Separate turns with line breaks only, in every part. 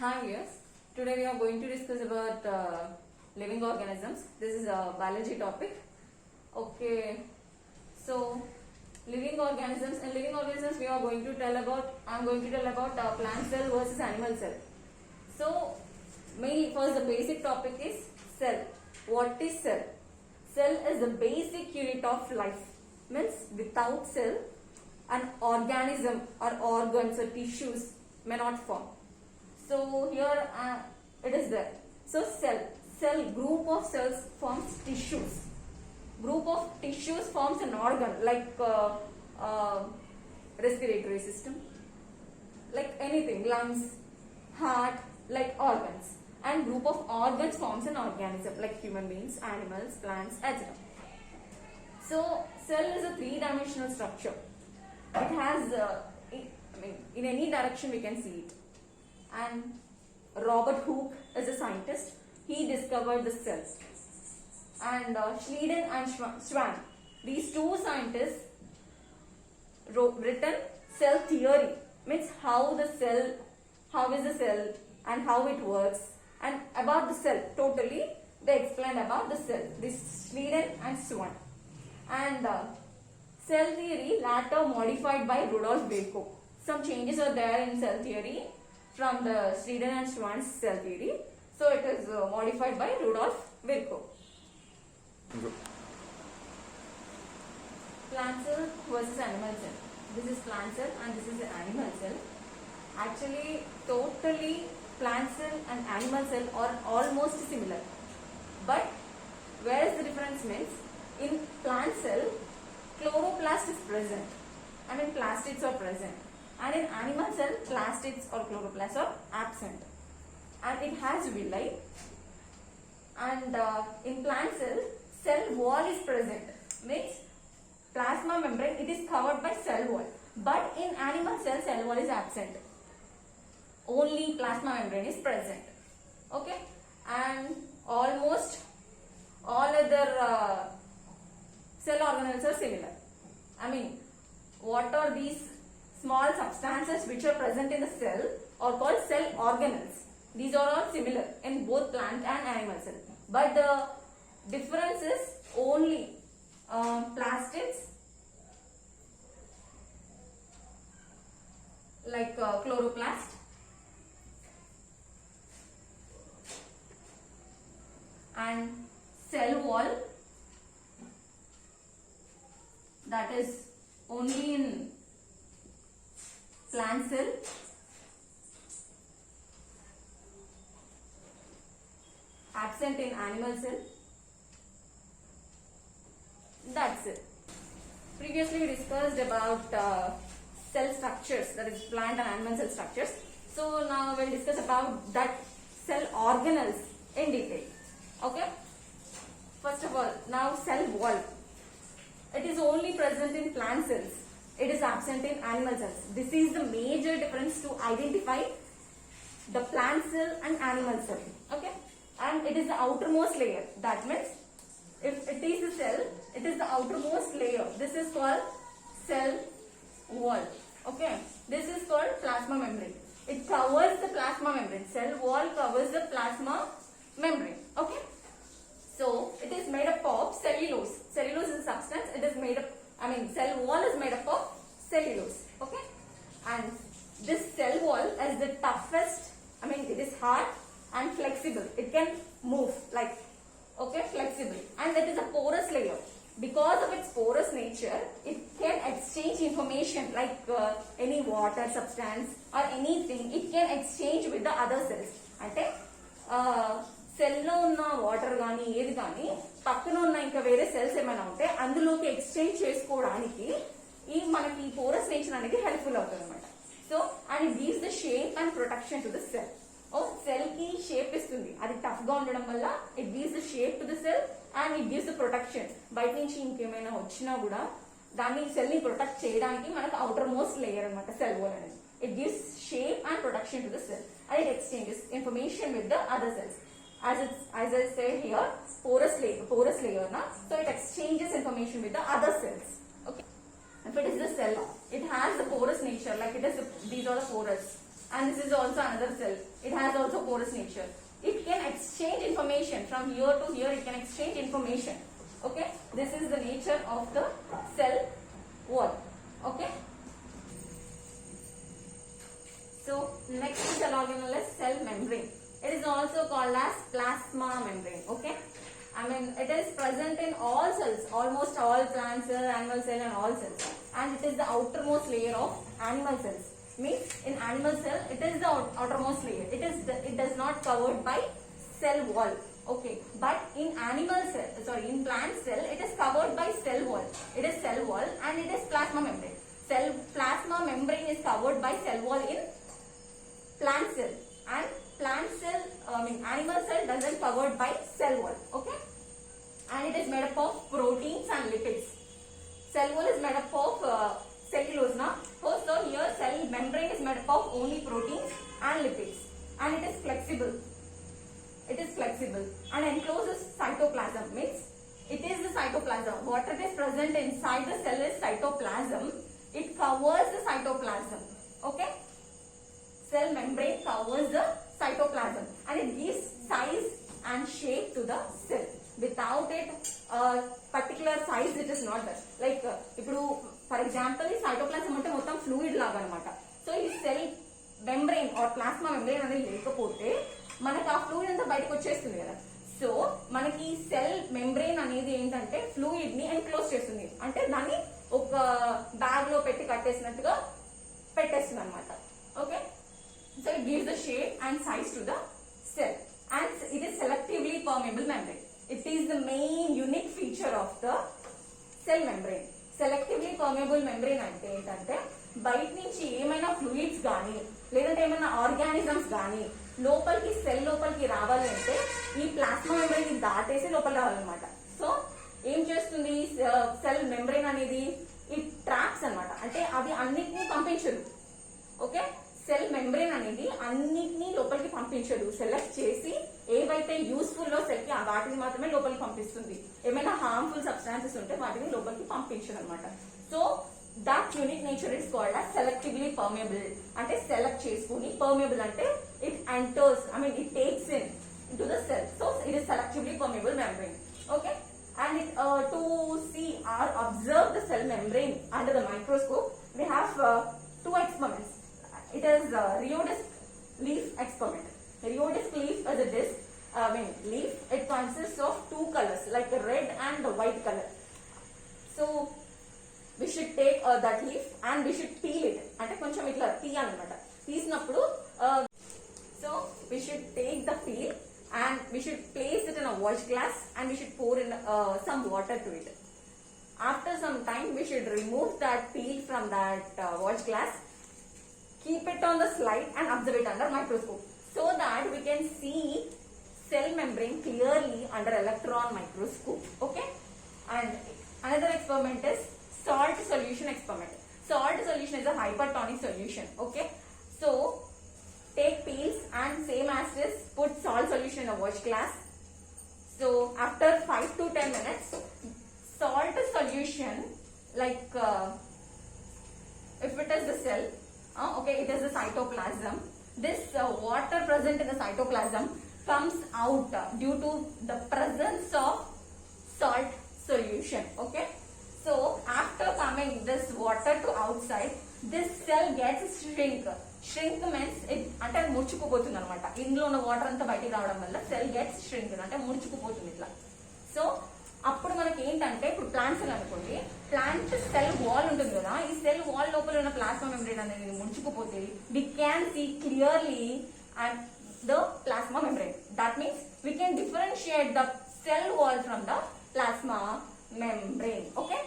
Hi, yes. Today we are going to discuss about living organisms. This is a biology topic. Okay. So, living organisms. In living organisms, we are going to tell about. I am going to tell about plant cell versus animal cell. So, mainly first the basic topic is cell. What is cell? Cell is the basic unit of life. Means without cell, an organism or organs or tissues may not form. So here it is there. So cell group of cells forms tissues. Group of tissues forms an organ like respiratory system, like anything, lungs, heart, like organs. And group of organs forms an organism like human beings, animals, plants, etc. So cell is a three-dimensional structure. It has, in any direction we can see it. And Robert Hooke is a scientist. He discovered the cells. And Schleiden and Schwann, these two scientists written cell theory, means how is the cell and how it works, and about the cell totally they explained about the cell. This Schleiden and Schwann. And cell theory later modified by Rudolf Virchow. Some changes are there in cell theory from the Schleiden and Schwann's cell theory. So it is modified by Rudolf Virchow. Plant cell versus animal cell. This is plant cell and this is the animal cell. Actually, totally plant cell and animal cell are almost similar. But where is the difference means, in plant cell, chloroplast is present. Plastids are present. And in animal cell, plastids or chloroplasts are absent. And it has villi. And in plant cell, cell wall is present. Means plasma membrane, it is covered by cell wall. But in animal cell wall is absent. Only plasma membrane is present. Okay. And almost all other cell organelles are similar. What are these small substances which are present in the cell are called cell organelles. These are all similar in both plant and animal cell. But the difference is only plastids like chloroplast and cell wall, that is only in plant cell, absent in animal cell. That's it. Previously we discussed about cell structures, that is plant and animal cell structures. So now we'll discuss about that cell organelles in detail. Okay. First of all, now cell wall. It is only present in plant cells. It is absent in animal cells. This is the major difference to identify the plant cell and animal cell. Okay. And it is the outermost layer. That means if it is the cell, it is the outermost layer. This is called cell wall. Okay. This is called plasma membrane. It covers the plasma membrane. Cell wall covers the plasma membrane. Okay. So it is made up of cellulose. Cellulose is a substance. It is made up. Cell wall is made up of cellulose. Okay. And this cell wall is the toughest. It is hard and flexible. It can move like, okay, flexible. And it is a porous layer. Because of its porous nature, it can exchange information like any water substance or anything. It can exchange with the other cells. అంటే సెల్లో ఉన్న water కానీ ఏది కానీ పక్కన ఉన్న ఇంకా వేరే సెల్స్ ఏమైనా ఉంటే అందులోకి ఎక్స్చేంజ్ చేసుకోవడానికి మనకి పోరస్ నేచర్ అనేది హెల్ప్ఫుల్ అవుతుంది అనమాట. So and it gives the shape and protection to the cell. Cell కి షేప్ ఇస్తుంది. అది టఫ్ గా ఉండడం వల్ల it gives the shape to the cell and it gives the protection. బయట నుంచి ఇంకేమైనా వచ్చినా కూడా దాన్ని సెల్ ని ప్రొటెక్ట్ చేయడానికి మనకు అవుటర్ మోస్ట్ లేయర్ అనమాట సెల్ వాల్ అనేది. It gives shape and protection to the cell and it exchanges information with the other cells. As I say here, porous layer na, so it exchanges information with the other cells. Okay. If it is the cell, it has the porous nature, like these are the porous, and this is also another cell. It has also porous nature. It can exchange information from here to here. It can exchange information. Okay, this is the nature of the cell wall. Okay. So next cell organelle is cell membrane. It is also called as plasma membrane. Okay. I mean, it is present in all cells, almost all plant cell, animal cell, and all cells. And it is the outermost layer of animal cells. Means in animal cell, it is the outermost layer. It does not covered by cell wall. Okay, but in animal cell, in plant cell, it is covered by cell wall. It is cell wall and it is plasma membrane. Plasma membrane is covered by cell wall in plant cell, and plant cell, animal cell doesn't covered by cell wall. Okay, and it is made up of proteins and lipids. Cell wall is made up of cellulose now. So here cell membrane is made up of only proteins and lipids, and it is flexible. It is flexible and encloses cytoplasm. Means it is the cytoplasm. What it is present inside the cell is cytoplasm. It covers the cytoplasm. Okay. Cell membrane covers the cytoplasm and it gives size and shape to the cell. Without it, particular size it is not there. Like for example, ఈ cytoplasm అంటే మొత్తం fluid లాగా అన్నమాట. So ఈ cell membrane or plasma membrane అనేది లేకపోతే మనకి ఆ ఫ్లూయిడ్ అంతా బయటకు వచ్చేస్తుంది కదా. సో మనకి సెల్ మెంబ్రెయిన్ అనేది ఏంటంటే ఫ్లూయిడ్ ని ఎన్క్లోజ్ చేస్తుంది, అంటే దాన్ని ఒక బ్యాగ్ లో పెట్టి కట్టేసినట్టుగా పెట్టేస్తుంది అనమాట. Okay, so it gives the shape and size to the cell and it is selectively permeable membrane. It is the main unique feature of the cell membrane. Selectively permeable membrane అంటే ఏంటంటే బయట నుంచి ఏమైనా fluids కానీ లేదంటే ఏమైనా organisms కానీ లోపలికి సెల్ లోపలికి రావాలి అంటే ఈ ప్లాస్మా మెంబ్రెయిన్ దాటేసి లోపల రావాలన్నమాట. సో ఏం చేస్తుంది సెల్ మెంబ్రెయిన్ అనేది? ఇట్ ట్రాప్స్ అన్నమాట, అంటే అది అన్నిటినీ పంపించదు. ఓకే, సెల్ మెంబ్రెయిన్ అనేది అన్నిటినీ లోపలికి పంపించదు. సెలెక్ట్ చేసి ఏవైతే యూస్ఫుల్ లో సెల్ కి వాటిని మాత్రమే లోపలికి పంపిస్తుంది. ఏమైనా హార్మ్ఫుల్ సబ్స్టాన్సెస్ ఉంటే వాటిని లోపలికి పంపించదు అనమాట. So that unique nature is called as selectively permeable. అంటే సెలెక్ట్ చేసుకుని, permeable అంటే it enters, it takes in into the cell. So it is selectively permeable membrane. Okay, and to see or observe the cell membrane under the microscope, we have two experiments. It is rheodisc leaf experiment. Rheodisc leaf is a disc, leaf. It consists of two colors like red and white color. So we should take that leaf and we should peel it. అంటే కొంచెం ఇట్లా తీయాలన్నమాట. తీసినప్పుడు so we should take the peel and we should place it in a watch glass and we should pour in some water to it. After some time we should remove that peel from that watch glass, keep it on the slide and observe it under microscope so that we can see cell membrane clearly under electron microscope. Okay, and another experiment is salt solution experiment. Salt solution is a hypertonic solution. Okay, so take peels and same as this, put salt solution in a watch glass. So after 5 to 10 minutes, salt solution, like if it is the cell, okay, it is the cytoplasm. This water present in the cytoplasm comes out due to the presence of salt solution. Okay, so after coming this water to outside, this cell gets shrink. Shrink means it అంటే ముడుచుకుపోతుంది అనమాట. ఇందులో ఉన్న water అంతా బయటికి రావడం వల్ల cell gets shrink, అంటే ముడుచుకుపోతుంది ఇట్లా. సో అప్పుడు మనకి ఏంటంటే, ఇప్పుడు ప్లాంట్ సెల్ అనుకోండి, ప్లాంట్ సెల్ వాల్ ఉంటుంది కదా, ఈ సెల్ వాల్ లోపల ఉన్న ప్లాస్మా మెంబ్రేన్ అనేది ముడుచుకుపోతే we can see clearly and the plasma membrane. That means we can differentiate the cell wall from the plasma membrane. Okay,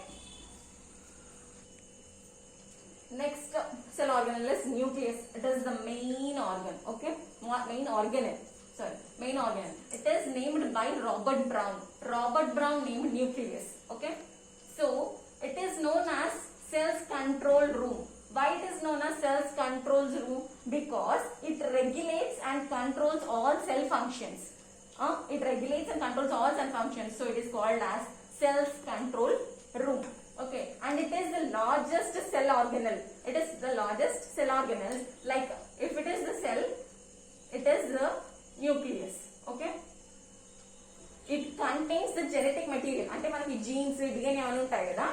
next cell organelle is nucleus. It is the main organ. Okay, main organelle. It is named by Robert Brown. Robert Brown named nucleus. Okay, so it is known as cell's control room. Why it is known as cell's control room? Because it regulates and controls all cell functions. It regulates and controls all cell functions. So it is called as cell's control room. Okay, and it is the largest cell organelle. It is the largest cell organelle. Like if it is the cell, it is the nucleus. Okay, it contains the genetic material. అంటే మనకి jeans DNA అని ఉంటాయి కదా,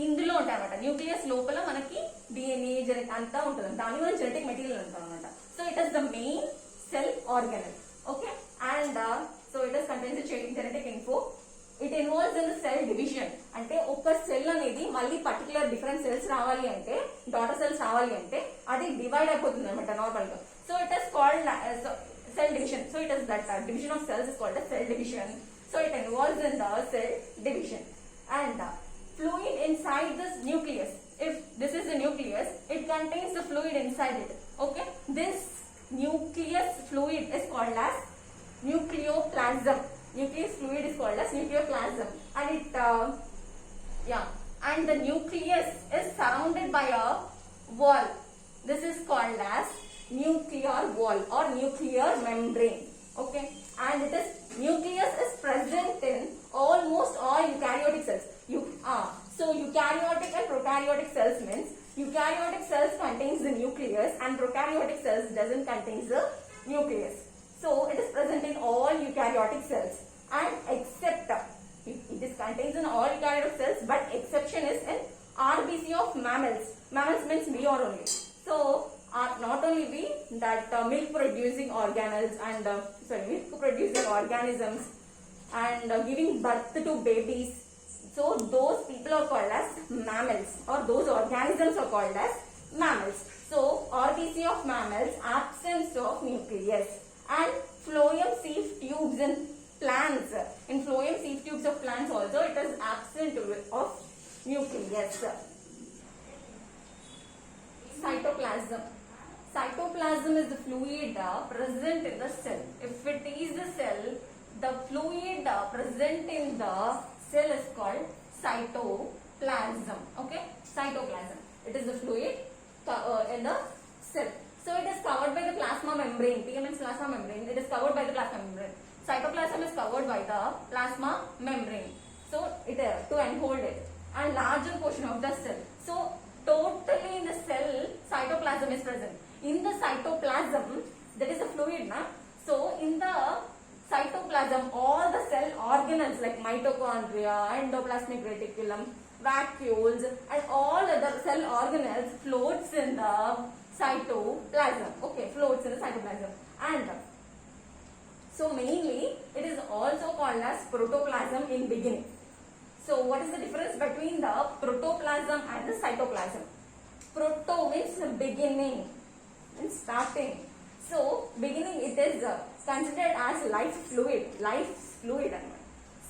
ఇందులో ఉంటాయి అన్నమాట. Nucleus లోపల మనకి డిఎన్ఏ జెనెటిక్ అంతా ఉంటుంది, దాని వల్ల జెనెటిక్ మెటీరియల్ ఉంటుంది అనమాట. So it is the main cell organelle. Okay, and so it is contains genetic info. It involves in the cell division. అంటే ఒక సెల్ అనేది మళ్ళీ పర్టికులర్ డిఫరెంట్ సెల్స్ రావాలి అంటే, డాటర్ సెల్స్ రావాలి అంటే అది డివైడ్ అయిపోతుంది అనమాట నార్మల్ గా. So it is called cell division. So it is that division of cells is called as cell division. So it involves in the cell division. And fluid inside this nucleus, if this is the nucleus, it contains the fluid inside it. Okay, this nucleus fluid is called as nucleoplasm. Nucleus fluid is called as nucleoplasm, and it and the nucleus is surrounded by a wall. This is called as nuclear wall or nuclear membrane. Okay, and it is nucleus is present in almost all eukaryotic cells. So eukaryotic and prokaryotic cells means eukaryotic cells contains the nucleus and prokaryotic cells doesn't contain the nucleus. So it is present in all eukaryotic cells, and except it is contains in all eukaryotic cells, but exception is in RBC of mammals. Mammals means we are only. So not only we, that milk producing organelles and milk producing organisms and giving birth to babies, so those people are called as mammals, or those organisms are called as mammals. So RBC of mammals, absence of nucleus. And phloem sieve tubes in plants, in phloem sieve tubes of plants also it is absent of nucleus. Cytoplasm. Cytoplasm is the fluid present in the cell. If it is the cell, the fluid present in the cell is called cytoplasm. Okay, cytoplasm. It is the fluid in the cell. So it is covered by the plasma membrane. P means plasma membrane. It is covered by the plasma membrane. Cytoplasm is covered by the plasma membrane. So it to enfold it, and larger portion of the cell. So totally in the cell, cytoplasm is present. In the cytoplasm, there is a fluid, na? So in the cytoplasm, all the cell organelles like mitochondria, endoplasmic reticulum, vacuoles, and all other cell organelles floats in the cytoplasm. Okay, floats in the cytoplasm. And so mainly, it is also called as protoplasm in beginning. So what is the difference between the protoplasm and the cytoplasm? Proto means beginning, means starting. So beginning it is considered as life fluid.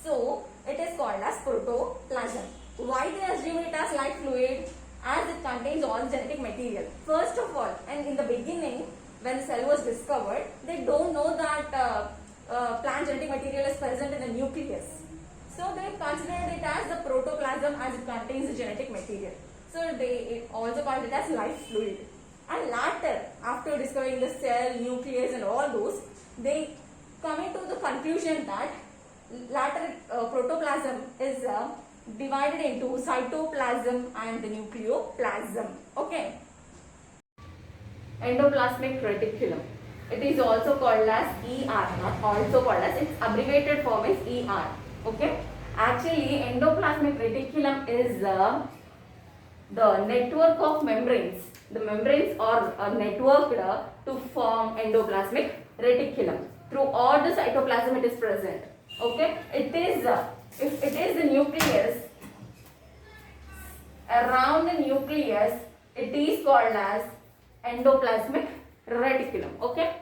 So it is called as protoplasm. Why they assume it as life fluid? As it contains all genetic material. First of all, and in the beginning, when the cell was discovered, they don't know that plant genetic material is present in the nucleus. So they considered it as the protoplasm as it contains the genetic material. So they also called it as life fluid. And later, after discovering the cell, nucleus and all those, they coming to the conclusion that later protoplasm is divided into cytoplasm and the nucleoplasm. Okay. Endoplasmic reticulum. It is also called as ER, not also called as, its abbreviated form is ER. Okay. Actually, endoplasmic reticulum is the network of membranes. The membranes are networked to form endoplasmic reticulum. Through all the cytoplasm it is present. Okay. It is if it is the nucleus, around the nucleus it is called as endoplasmic reticulum. Okay.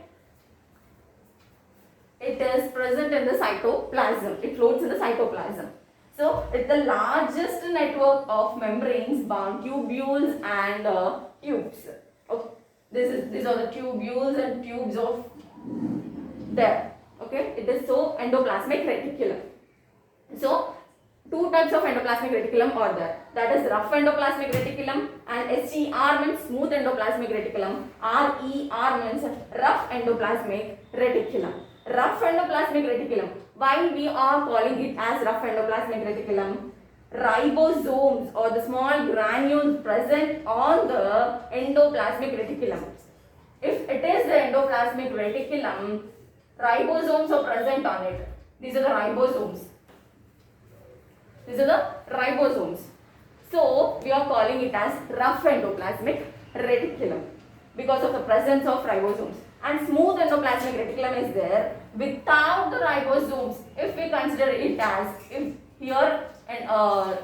It is present in the cytoplasm. It floats in the cytoplasm. So it's the largest network of membranes bound tubules and tubes. Okay. These are the tubules and tubes of there. Okay. It is so endoplasmic reticulum. So two types of endoplasmic reticulum are there. That is rough endoplasmic reticulum, and SER means smooth endoplasmic reticulum. RER means rough endoplasmic reticulum. Rough endoplasmic reticulum. Why we are calling it as rough endoplasmic reticulum? Ribosomes or the small granules present on the endoplasmic reticulum. If it is the endoplasmic reticulum, ribosomes are present on it. These are the ribosomes. These are the ribosomes. So we are calling it as rough endoplasmic reticulum because of the presence of ribosomes. And smooth endoplasmic reticulum is there without the ribosomes. If we consider it as, if here and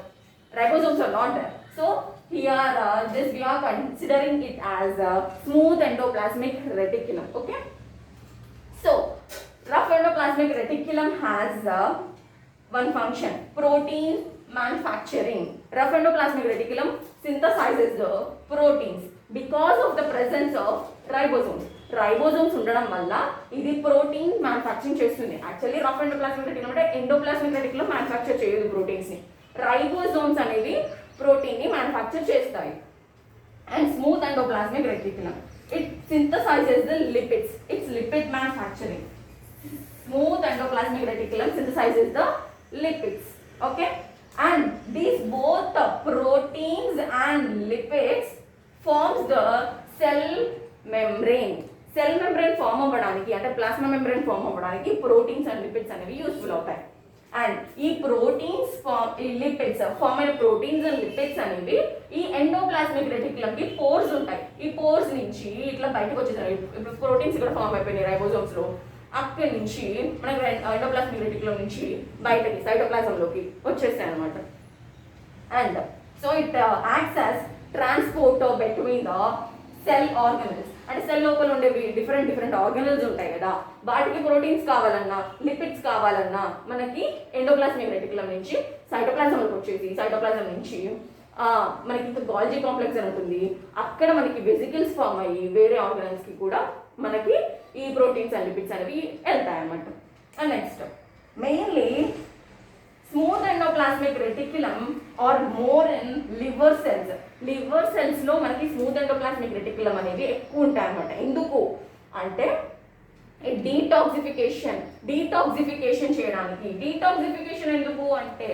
ribosomes are not there, so here this we are considering it as a smooth endoplasmic reticulum. Okay. So rough endoplasmic reticulum has one function: protein manufacturing. Rough endoplasmic reticulum synthesizes the proteins because of the presence of ribosomes. Ribosomes ఉండడం వల్ల ఇది protein manufacturing చేస్తుంది. Actually rough endoplasmic reticulum అంటే endoplasmic reticulum manufacture చేయదు proteins ని. Ribosomes అనేవి protein ని manufacture చేస్తాయి. And smooth endoplasmic reticulum, it synthesizes the lipids. It's lipid manufacturing. Smooth endoplasmic reticulum synthesizes the lipids. Okay, and these both the proteins and lipids forms the cell membrane. Cell membrane form అవ్వడానికి అంటే plasma membrane form అవ్వడానికి proteins and lipids అనేవి useful అవుతాయి. And ఈ proteins ఈ lipids form అయిన proteins and lipids అనేవి ఈ ఎండోప్లాస్మిక్ రెటిక్యులం కి పోర్స్ ఉంటాయి. ఈ పోర్స్ నుంచి ఇట్లా బయటకు వచ్చేసాయి. ఇప్పుడు ప్రోటీన్స్ ఇక్కడ ఫామ్ అయిపోయినాయి రైబోసోమ్స్ లో, అక్కడి నుంచి మనకి ఎండోప్లాస్మిక్ రెటిక్యులం నుంచి బయటకి సైటోప్లాజంలోకి వచ్చేస్తాయి అనమాట. And so it acts as transporter between the cell organelles. అంటే సెల్ లోపల ఉండేవి డిఫరెంట్ ఆర్గనల్స్ ఉంటాయి కదా, వాటికి ప్రోటీన్స్ కావాలన్నా లిపిడ్స్ కావాలన్నా మనకి ఎండోప్లాస్మిక్ రెటిక్యులం నుంచి సైటోప్లాజంలోకి వచ్చేసి సైటోప్లాజం నుంచి మనకి ఇంకా గాల్జీ కాంప్లెక్స్ అని ఉంటుంది, అక్కడ మనకి వెసికిల్స్ ఫామ్ అయ్యి వేరే ఆర్గనల్స్ కి కూడా మనకి ఈ ప్రోటీన్స్ అండ్ లిపిడ్స్ అనేవి వెళ్తాయి అన్నమాట. And next mainly smooth endoplasmic reticulum are more in liver cells. Liver cells లో మనకి స్మూత్ ఎండోప్లాస్మిక్ రెటిక్యులం అనేవి ఎక్కువ ఉంటాయి అనమాట. ఎందుకు అంటే డీటాక్సిఫికేషన్ చేయడానికి. డీటాక్సిఫికేషన్ ఎందుకు అంటే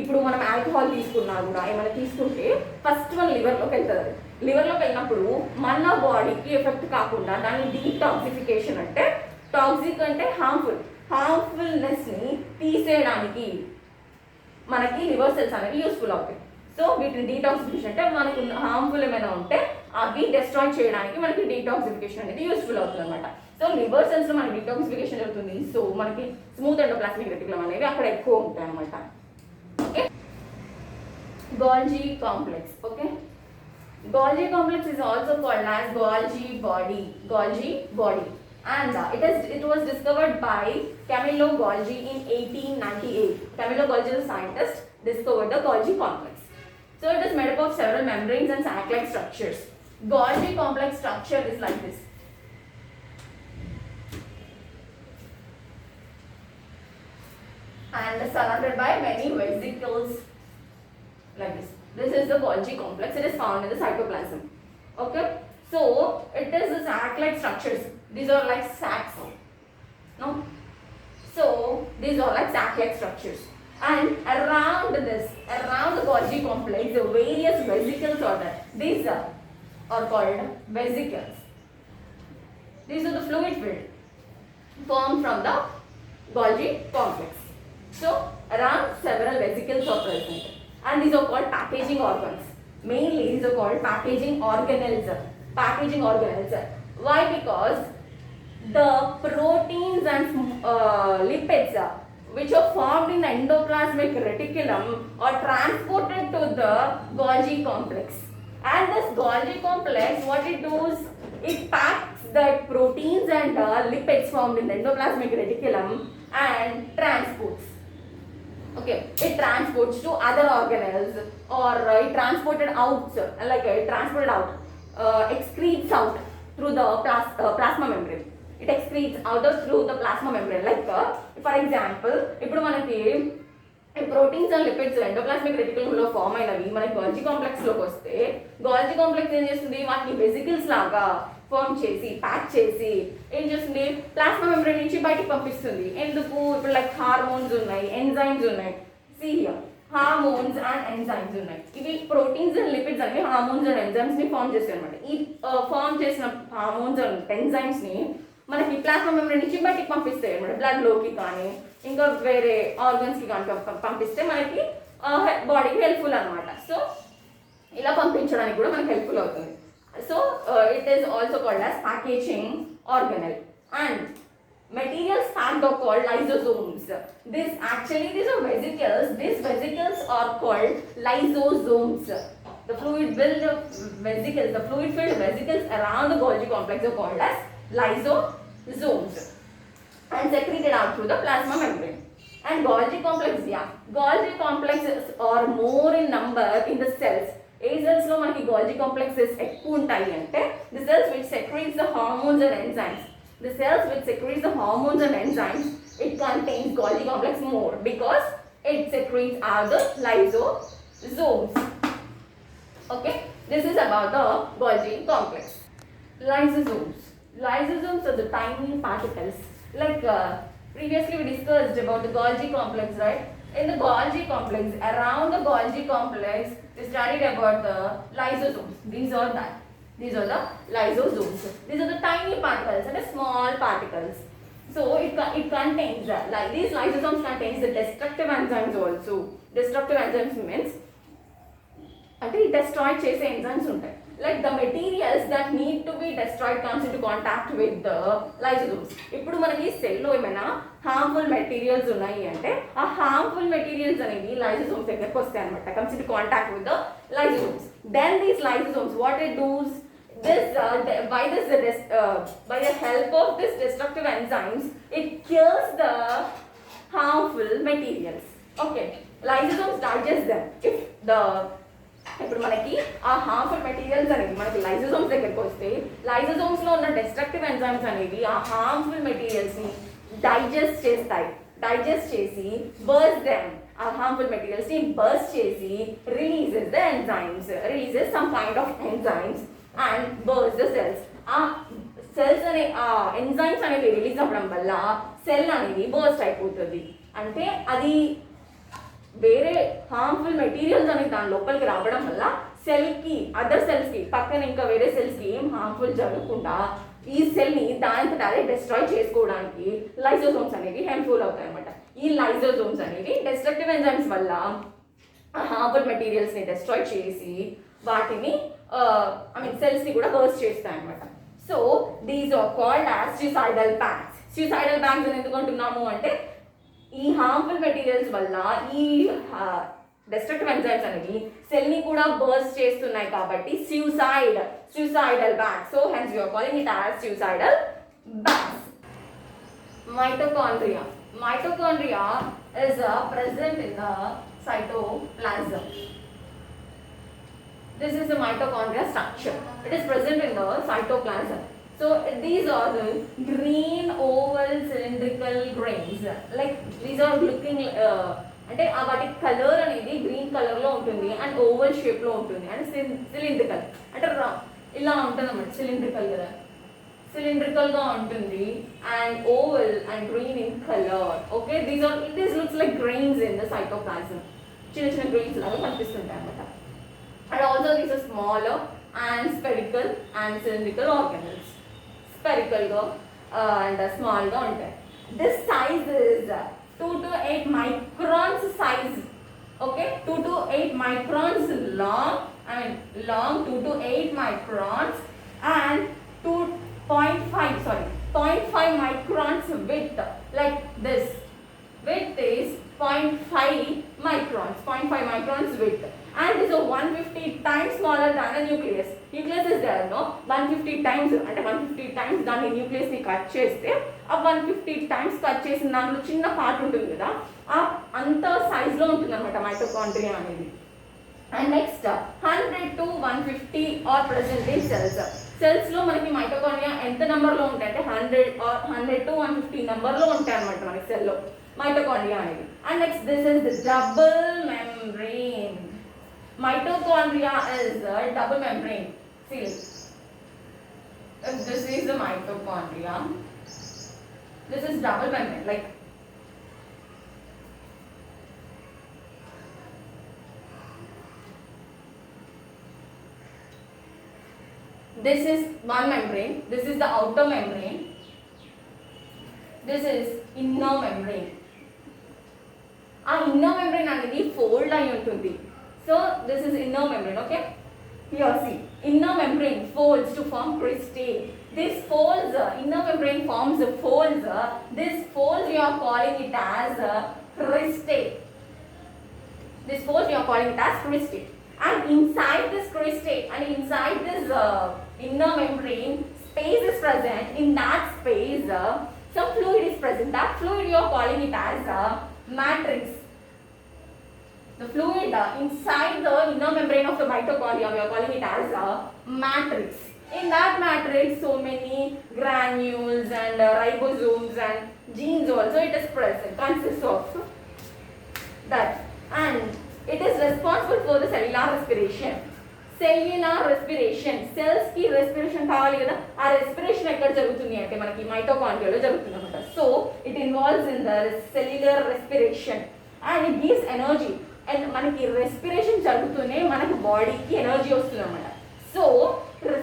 ఇప్పుడు మనం ఆల్కహాల్ తీసుకున్నా కూడా ఏమైనా తీసుకుంటే ఫస్ట్ మన లివర్లోకి వెళ్తుంది. లివర్లోకి వెళ్ళినప్పుడు మన బాడీకి ఎఫెక్ట్ కాకుండా దాన్ని డీటాక్సిఫికేషన్ అంటే, టాక్సిక్ అంటే హార్మ్ఫుల్నెస్ ని తీసేయడానికి మనకి లివర్ సెల్స్ అనేవి యూస్ఫుల్ అవుతాయి. సో వీటిని డీటాక్సిఫికేషన్ అంటే మనకు హార్మ్ఫుల్ ఏమైనా ఉంటే అవి డిస్ట్రాయ్ చేయడానికి మనకి డీటాక్సిఫికేషన్ అనేది యూస్ఫుల్ అవుతుంది అనమాట. సో లివర్ సెల్స్ లో మనకి డీటాక్సిఫికేషన్ జరుగుతుంది. సో మనకి స్మూత్ ఎండోప్లాస్మిక్ రెటిక్యులం అనేవి అక్కడ ఎక్కువ ఉంటాయి అనమాట. Okay, Golgi complex. Okay, Golgi complex is also called as Golgi body, and it was discovered by Camillo Golgi in 1898. Camillo Golgi, the scientist, discovered the Golgi complex. So it is made up of several membranes and sac-like structures. Golgi complex structure is like this. And surrounded by many vesicles like this. This is the Golgi complex. It is found in the cytoplasm. Okay, so it is the sac-like structures. These are like sacs. No, so these are like sac-like structures. And around the Golgi complex, the various vesicles are there. These are called vesicles. These are the fluid field formed from the Golgi complex. So around several vesicles are present, and these are called packaging organs. Mainly these are called packaging organelles. Why? Because the proteins and lipids which are formed in the endoplasmic reticulum are transported to the Golgi complex. And this Golgi complex, what it does, it packs the proteins and lipids formed in the endoplasmic reticulum and transports. Okay, it transports to other organelles, or it transported out, excretes out through the plasma membrane. It excretes out through the plasma membrane. Like for example, ఇప్పుడు మనకి proteins and lipids endoplasmic reticulum లో form అయినవి మనకి గాల్జీ complex లోకి వస్తే, గాల్జీ complex ఏం చేస్తుంది, వాటిని వెసికిల్స్ లాగా ఫామ్ చేసి ప్యాక్ చేసి ఏం చేస్తుంది, ప్లాస్మా మెంబ్రేన్ నుంచి బయటికి పంపిస్తుంది. ఎందుకు, ఇప్పుడు లైక్ హార్మోన్స్ ఉన్నాయి, ఎంజైమ్స్ ఉన్నాయి. See here, hormones and enzymes ఉన్నాయి. ఇవి ప్రోటీన్స్ అండ్ లిపిడ్స్ అనేవి హార్మోన్స్ అండ్ ఎంజైమ్స్ ని ఫామ్ చేస్తాయి అనమాట. ఈ ఫామ్ చేసిన హార్మోన్స్ అండ్ ఎంజైమ్స్ ని మనకి ప్లాస్మా మెంబ్రేన్ నుంచి బయటికి పంపిస్తాయి అనమాట. బ్లడ్ లోకి కానీ ఇంకా వేరే ఆర్గన్స్ కి కానీ పంపిస్తే మనకి బాడీకి హెల్ప్ఫుల్ అనమాట. సో ఇలా పంపించడానికి కూడా మనకి హెల్ప్ఫుల్ అవుతుంది. So it is also called as packaging organelle. And materials packed are called lysosomes. These are vesicles. These vesicles are called lysosomes. The fluid-filled vesicles around the Golgi complex are called as lysosomes and secreted out through the plasma membrane. And Golgi complexes are more in number in the cells. A cells లో మనకి Golgi complexes ఎక్కువ ఉంటాయి అంటే the cells which secretes the hormones and enzymes. The cells which secretes the hormones and enzymes, it contains Golgi complex more because it secretes are the lysosomes. Okay, this is about the Golgi complex. Lysosomes. Lysosomes are the tiny particles. Like previously we discussed about the Golgi complex, right? In the Golgi complex, around the Golgi complex, we studied about the lysosomes. These are the lysosomes. These are the tiny particles and the small particles. So it contains like these lysosomes contains the destructive enzymes also. Destructive enzymes means అంటే destroy చేసే enzymes ఉంటాయి. Like the materials that need to be destroyed comes into contact with the lysosomes. ఇప్పుడు మనకి cell లో ఏమైనా harmful materials ఉన్నాయి అంటే ఆ హార్మ్ఫుల్ మెటీరియల్స్ అనేవి lysosomes దగ్గరికి వస్తాయి అన్నమాట. comes into contact with the lysosomes. Then these lysosomes what it does by the help of this destructive enzymes, it kills the harmful materials. Okay, lysosomes digest them. ఇప్పుడు మనకి ఆ harmful materials అనేవి మనకి lysosomes దగ్గరికి వస్తే lysosomes లో ఉన్న destructive enzymes అనేవి ఆ హార్మ్ఫుల్ మెటీరియల్స్ ని డైజెస్ట్ చేసి బర్స్ట్ దెమ్. ఆ హార్మ్ఫుల్ మెటీరియల్స్ ని బర్స్ట్ చేసి releases some kind of enzymes and burst the cells. Cells అనే ఎంజైమ్స్ అనేవి రిలీజ్ అవ్వడం వల్ల సెల్ అనేది బర్స్ట్ అయిపోతుంది. అంటే అది వేరే హార్మ్ఫుల్ మెటీరియల్స్ అనేవి దాని లోపలికి రావడం వల్ల సెల్కి అదర్ సెల్స్కి పక్కన ఇంకా వేరే సెల్స్కి ఏం హార్మ్ఫుల్ జరగకుండా ఈ సెల్ని దానికి అదే డిస్ట్రాయ్ చేసుకోవడానికి లైసోసోమ్స్ అనేవి హెల్ప్ఫుల్ అవుతాయి అనమాట. ఈ లైసోసోమ్స్ అనేవి డిస్ట్రక్టివ్ ఎంజైమ్స్ వల్ల హార్మ్ఫుల్ మెటీరియల్స్ని డిస్ట్రాయ్ చేసి వాటిని సెల్స్ ని కూడా బర్స్ట్ చేస్తాయి అనమాట. So these are called as suicidal banks. Suicidal banks అని ఎందుకు అంటున్నాము అంటే ఈ హార్మ్ఫుల్ మెటీరియల్స్ వల్ల ఈ డిస్ట్రక్టివ్ ఎంజైమ్స్ అనేవి సెల్ ని కూడా బర్స్ట్ చేస్తున్నాయి కాబట్టి suicidal banks. So hence we are calling it as suicidal banks. Mitochondria is present in the cytoplasm. This is the mitochondria structure. It is present in the cytoplasm. So these are the green oval cylindrical grains. Like these are looking అంటే వాటి colour అనేది green colour లో ఉంటుంది and oval shape లో ఉంటుంది and cylindrical అంటే ఇలా ఉంటుంది అన్నమాట. సిలిండ్రికల్ గా ఉంటుంది and oval and green in colour. Okay, these looks like grains in the cytoplasm. చిన్న గ్రెయిన్స్ లాగా కనిపిస్తుంటాయి అన్నమాట. And also these are smaller and spherical and cylindrical organelles. Spherical and small ga untayi. This size is 2 to 8 microns size. Okay, 2 to 8 microns long. 2 to 8 microns and 0.5 microns width. Like this. Width is 0.5 microns width. And this is 150 times smaller than a nucleus. Nucleus is there, no? 150 times అంటే 150 times దాని nucleus ని cut చేస్తే ఆ 150 times cut చేసిన దాంట్లో చిన్న part ఉంటుంది కదా, ఆ అంత సైజ్ లో ఉంటుంది అనమాట మైటోకాండ్రియా అనేది. అండ్ నెక్స్ట్ 100 to 150 are present in cells లో మనకి మైటోకాండ్రియా ఎంత నెంబర్ లో ఉంటాయి అంటే 100 to 150 నెంబర్ లో ఉంటాయి అనమాట మనకి సెల్ లో మైటోకాండ్రియా అనేది. అండ్ next this is the double membrane. Mitochondria is a double membrane. See, if this is the mitochondria, this is double membrane. Like This is one membrane, this is the outer membrane, this is inner membrane. ఆ inner membrane అనేది fold అయి ఉంటుంది. So this is inner membrane, okay? Here see, inner membrane folds to form cristae. This folds, inner membrane forms folds. This folds we are calling it as cristae. This folds we are calling it as cristae. And inside this cristae and inside this inner membrane, space is present. In that space, some fluid is present. That fluid we are calling it as matrix. The fluid inside the inner membrane of the mitochondria, we are calling it as a matrix. In that matrix, so many granules and ribosomes and genes also it is present, consists of that. And it is responsible for the cellular respiration. Cellular respiration, cells ki respiration కావాలి కదా, ఆ respiration ఎక్కడ జరుగుతుంది అంటే మనకి మైటోకాండ్రియాలో జరుగుతుంది అన్నమాట. So it involves in the cellular respiration and it gives energy. And మనకి రెస్పిరేషన్ జరుగుతూనే మనకి బాడీకి ఎనర్జీ వస్తుంది అన్నమాట. So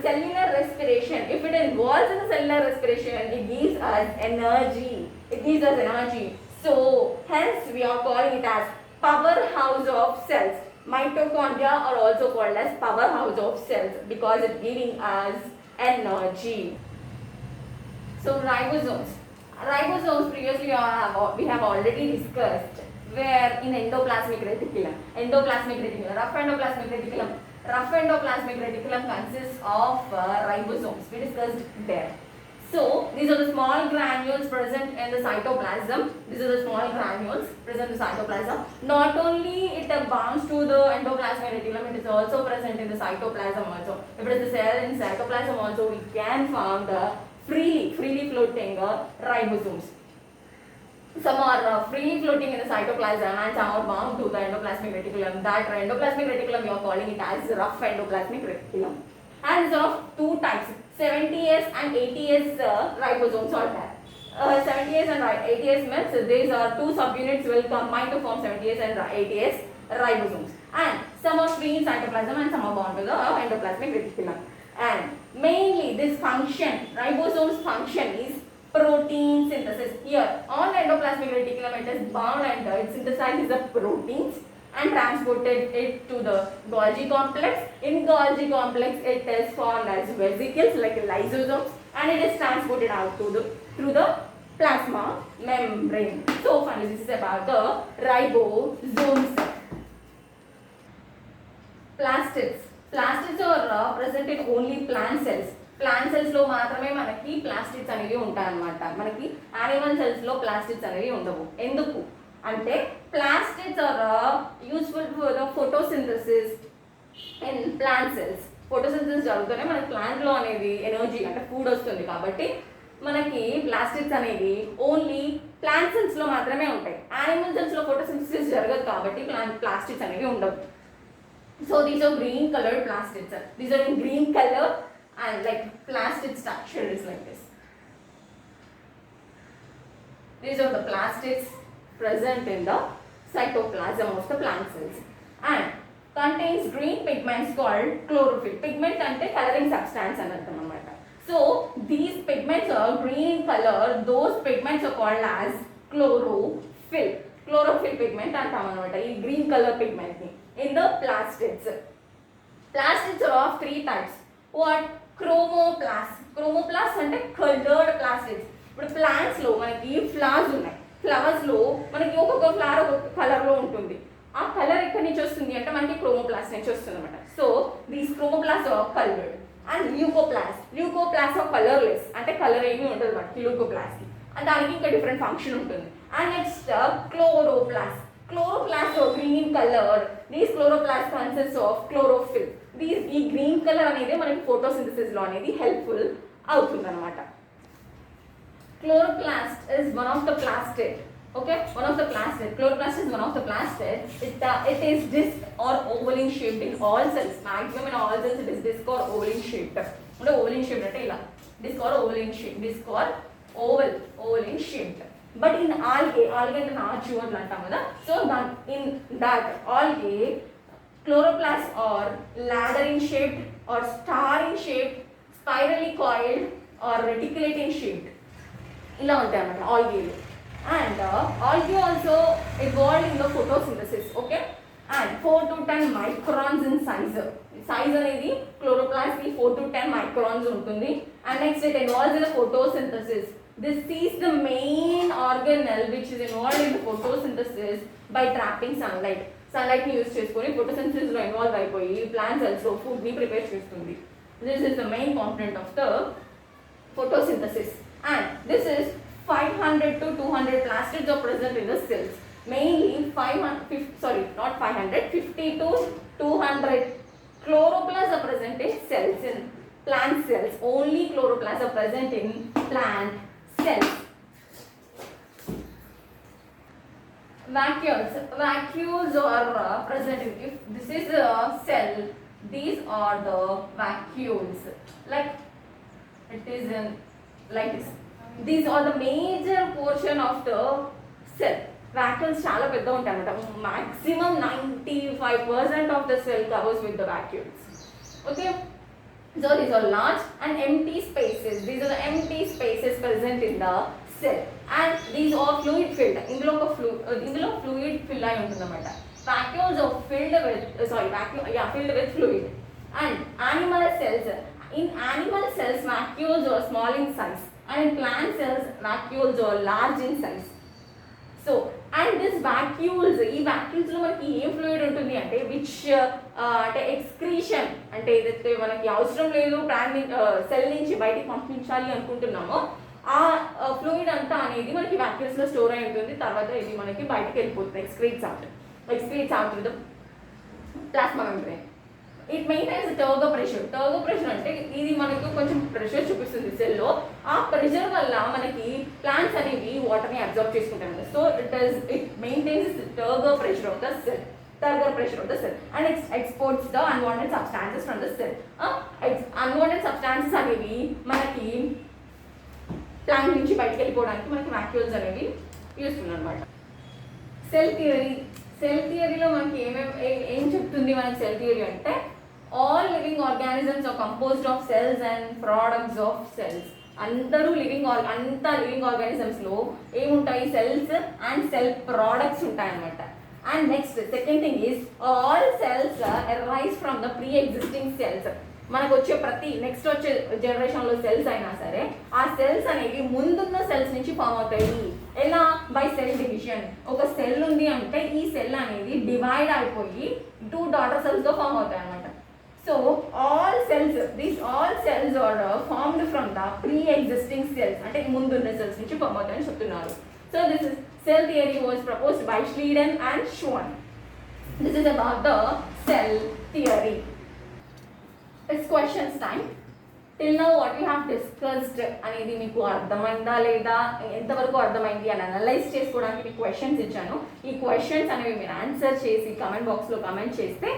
cellular respiration, if it involves in cellular respiration, it gives us energy. It gives us energy. So hence we are calling it as powerhouse of cells. Mitochondria are also called as powerhouse of cells because it's giving us energy. So ribosomes. Ribosomes previously we have already discussed. Where in endoplasmic reticulum, rough endoplasmic reticulum consists of ribosomes. We discussed there. So these are the small granules present in the cytoplasm. These are the small granules present in the cytoplasm. Not only it binds to the endoplasmic reticulum, it is also present in the cytoplasm also. If it is the cell in cytoplasm also, we can find the freely floating ribosomes. Some are freely floating in the cytoplasm and some are bound to the endoplasmic reticulum. That endoplasmic reticulum we are calling it as rough endoplasmic reticulum. And it's of two types, 70S and 80S ribosomes are there. 70S and 80S means these are two subunits will combine to form 70S and 80S ribosomes. And some are free in cytoplasm and some are bound to the endoplasmic reticulum. And mainly this function, ribosomes function is protein synthesis. Here on the endoplasmic reticulum it is bound and it synthesizes the proteins and transported it to the Golgi complex. In Golgi complex it is formed as vesicles like lysosomes and it is transported out to through the plasma membrane. So finally this is about the ribosomes. Plastids. Plastids are present in only plant cells. Plant cells లో మాత్రమే మనకి plastids అనేవి ఉంటాయి అన్నమాట. మనకి animal cells లో plastids అనేవి ఉండవు. ఎందుకు అంటే plastids are useful for the photosynthesis in plant cells. Photosynthesis జరుగుతూనే మనకి ప్లాంట్ లో అనేది ఎనర్జీ అంటే ఫుడ్ వస్తుంది కాబట్టి మనకి ప్లాస్టిడ్స్ అనేవి ఓన్లీ ప్లాంట్ సెల్స్ లో మాత్రమే ఉంటాయి. యానిమల్ సెల్స్ లో ఫోటోసింథసిస్ జరగదు కాబట్టి ప్లాస్టిడ్స్ అనేవి ఉండవు. So these are green coloured plastids. These are in green colour and like plastid structure is like this. These are the plastids present in the cytoplasm of the plant cells and contains green pigments called chlorophyll. Pigment ante coloring substance అని అర్థం అన్నమాట. So these pigments are green in color. Those pigments are called as chlorophyll. Chlorophyll pigment అంటాం అన్నమాట ఈ green color pigment ని. In the plastids. Plastids are of three types. What? Chromoplasts. Chromoplasts అంటే colored plastids. ఇప్పుడు plants లో మనకి flowers ఉన్నాయి. Flowers లో మనకి ఒక్కొక్క ఫ్లవర్ ఒక్కొక్క కలర్ లో ఉంటుంది. ఆ కలర్ ఎక్కడి నుంచి వస్తుంది అంటే మనకి క్రోమోప్లాస్ట్ నుంచి వస్తుంది అనమాట. So these chromoplast are coloured and leucoplast are colourless అంటే కలర్ ఏమీ ఉండదు మనకి ల్యూకోప్లాస్ట్ అండ్ దానికి ఇంకా డిఫరెంట్ ఫంక్షన్ ఉంటుంది. And next chloroplast. Chloroplasts are green in color. These chloroplasts consist of chlorophyll. ఈ గ్రీన్ కలర్ అనేది మనకి ఫోటోసింథసిస్ లో అనేది హెల్ప్ఫుల్ అవుతుంది అనమాట. Chloroplast is one of the plastid. Okay, one of the plastid. Chloroplast is one of the plastid. It is disc or oval shaped in all cells. Maximum in all cells it is disc or oval shaped. అంటే oval shaped అంటే ఇలా disc or oval shaped. Disc or oval shaped. But in algae అంటే నాచు అని అంటాం కదా. So in that algae chloroplasts are ladder in shaped or star in shaped. Spirally coiled or reticulating sheet ఇలా ఉంటాయి అన్నమాట ఆల్గేలు. And algae also involved in the photosynthesis. Okay, and 4 to 10 microns in size అనేది chloroplast కి 4 to 10 microns ఉంటుంది. And next it involves in the photosynthesis. This is the main organelle which is involved in the photosynthesis by trapping sunlight. Sunlight ని use చేసుకొని photosynthesis లో involve అయిపోయి plant cells లో food ని prepare చేస్తుంది. This is the main component of the photosynthesis. And this is 500 to 200 plastids are present in the cells. Mainly 50 to 200 chloroplasts are present in cells, in plant cells. Only chloroplasts are present in plant cells. Vacuoles are present in, if this is a cell, these are the vacuoles. Like it is in like this. These are the major portion of the cell. Vacuoles చాలా పెద్ద ఉంటాయి అన్నమాట. Maximum 95% of the cell covers with the vacuoles. Okay. So these are large and empty spaces. These are the empty spaces present in the cell. And these are fluid filled. ఇందులో fluid fill అయి ఉంటుంది అన్నమాట. Vacuoles are filled with fluid. And animal cells. In animal cells, vacuoles are small in size. And in plant cells, vacuoles are large in size. So, and this vacuoles, ఈ vacuoles లో మనకి ఏం fluid ఉంటుంది అంటే which అంటే excretion, అంటే ఏదైతే మనకి అవసరం లేదు సెల్ నుంచి బయటికి పంపించాలి అనుకుంటున్నామో ఆ ఫ్లూయిడ్ అంతా అనేది మనకి vacuoles లో స్టోర్ అయి ఉంటుంది. తర్వాత ఇది మనకి బయటికి వెళ్ళిపోతుంది, excretes out to the plasma membrane. It maintains turgor pressure. Turgor pressure అంటే ఇది మనకు కొంచెం ప్రెషర్ చూపిస్తుంది సెల్లో. ఆ ప్రెషర్ వల్ల మనకి ప్లాంట్స్ అనేవి వాటర్ని అబ్జర్వ్ చేసుకుంటాయి. So it maintains turgor pressure of the cell. And it exports the unwanted substances from the cell. Unwanted substances అనేవి మనకి ప్లాంట్ నుంచి బయటకు వెళ్ళిపోవడానికి మనకి vacuoles అనేవి యూస్ఫుల్ అనమాట. సెల్ థియరీలో మనకి ఏం చెప్తుంది మనకి సెల్ థియరీ అంటే all living organisms are composed of cells and products of cells. అందరూ అంతా లివింగ్ ఆర్గానిజమ్స్ లో ఏముంటాయి, సెల్స్ అండ్ సెల్ ప్రోడక్ట్స్ ఉంటాయి అన్నమాట. And next second thing is all cells arise from the pre existing cells. మనకు వచ్చే next వచ్చే generation లో సెల్స్ అయినా సరే ఆ సెల్స్ అనేవి ముందున్న సెల్స్ నుంచి ఫామ్ అవుతాయి. ఎలా? Buy sell division. ఒక సెల్ ఉంది అంటే ఈ సెల్ అనేది డివైడ్ అయిపోయి 2 డాటర్ సెల్స్ గా ఫామ్ అవుతాయి అన్నమాట. So all cells are formed from the pre-existing cells, అంటే ముందున్న సెల్స్ నుంచి ఫామ్ అవుతాయని చెప్తున్నారు. So this is cell theory was proposed by Schleiden and Schwann. This is about the cell theory. It's questions time. Till now what we have discussed అనేది మీకు అర్థమైందా లేదా, ఎంతవరకు అర్థమైంది అని అనలైజ్ చేసుకోవడానికి క్వశ్చన్స్ ఇచ్చాను. ఈ క్వశ్చన్స్ అనేవి మీరు ఆన్సర్ చేసి కమెంట్ బాక్స్లో కమెంట్ చేస్తే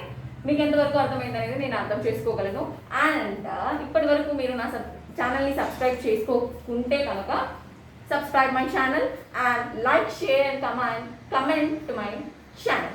మీకు ఎంతవరకు అర్థమైంది అనేది నేను అర్థం చేసుకోగలను. అండ్ ఇప్పటి వరకు మీరు నా ఛానల్ని సబ్స్క్రైబ్ చేసుకోకుంటే కనుక subscribe my channel and like, share and comment to my channel.